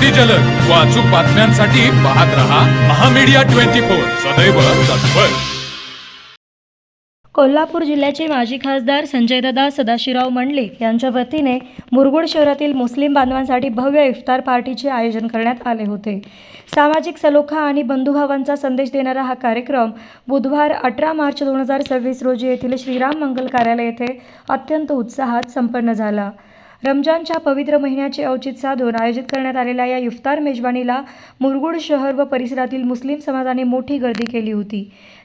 अति जलद व अचूक बातम्यांसाठी पाहत रहा महामीडिया 24 सदैव तत्पर। कोल्हापूर जिल्ह्याचे माजी खासदार संजयदादा सदाशिवराव मंडलिक यांच्या वतीने मुरगुड शहरातील मुस्लिम बांधवांसाठी भव्य इफ्तार पार्टीचे आयोजन करण्यात आले होते। सामाजिक सलोखा आणि बंधुभावांचा संदेश देणारा हा कार्यक्रम बुधवार 18 मार्च 2026 रोजी येथील श्रीराम मंगल कार्यालय येथे अत्यंत उत्साहात संपन्न झाला। रमजानच्या पवित्र महिन्याचे औचित्य साधून आयोजित करण्यात आलेल्या या इफ्तार मेजवानीला मुरगुड शहर व परिसरातील मुस्लिम समाजाने मोठी गर्दी केली होती।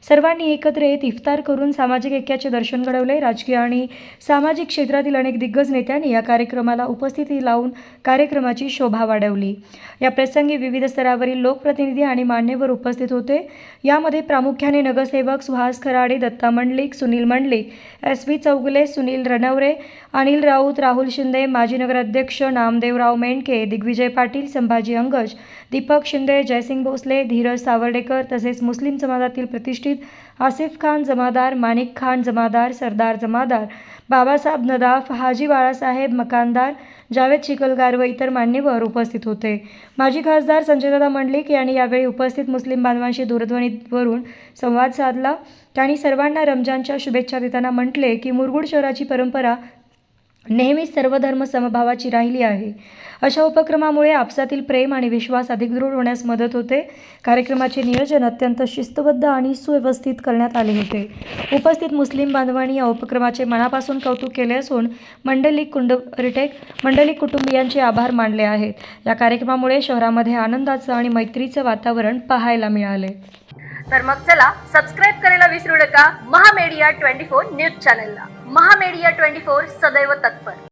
सर्वांनी एकत्र येत इफ्तार करून सामाजिक ऐक्याचे दर्शन घडवले। राजकीय आणि सामाजिक क्षेत्रातील अनेक दिग्गज नेत्यांनी या कार्यक्रमाला उपस्थिती लावून कार्यक्रमाची शोभा वाढवली। या प्रसंगी विविध स्तरावरील लोकप्रतिनिधी आणि मान्यवर उपस्थित होते। यामध्ये प्रामुख्याने नगरसेवक सुहास खराडे, दत्ता मंडलिक, सुनील मंडलिक, SV चौगुले, सुनील रणवरे, अनिल राऊत, राहुल शिंदे, माजी नगराध्यक्ष नामदेवराव मेंढके, दिग्विजय पाटील, संभाजी अंगज, दीपक शिंदे, जयसिंग भोसले, धीरज सावर्डेकर तसेच मुस्लिम समाजातील प्रतिष्ठित आसिफ खान जमादार, माणिक खान जमादार, सरदार जमादार, बाबासाहेब नदाफ, हाजी बाळासाहेब मकानदार, जावेद चिखलगार व इतर मान्यवर उपस्थित होते। माजी खासदार संजयदादा मंडलिक यांनी यावेळी उपस्थित मुस्लिम बांधवांशी दूरध्वनीवरून संवाद साधला। त्यांनी सर्वांना रमजानच्या शुभेच्छा देताना म्हटले की मुरगुड शहराची परंपरा नेहमीच सर्व धर्म समभावाची राहिली आहे। अशा उपक्रमामुळे आपसातील प्रेम आणि विश्वास अधिक दृढ होण्यास मदत होते। कार्यक्रमाचे नियोजन अत्यंत शिस्तबद्ध आणि सुव्यवस्थित करण्यात आले होते। उपस्थित मुस्लिम बांधवांनी या उपक्रमाचे मनापासून कौतुक केले असून मंडलिक कुटुंबियांचे आभार मानले आहेत। या कार्यक्रमामुळे शहरामध्ये आनंदाचं आणि मैत्रीचं वातावरण पाहायला मिळाले। तर मग चला सबस्क्राईब करायला विसरू नका महामीडिया 24 न्यूज चॅनलला। महामीडिया 24 सदैव तत्पर।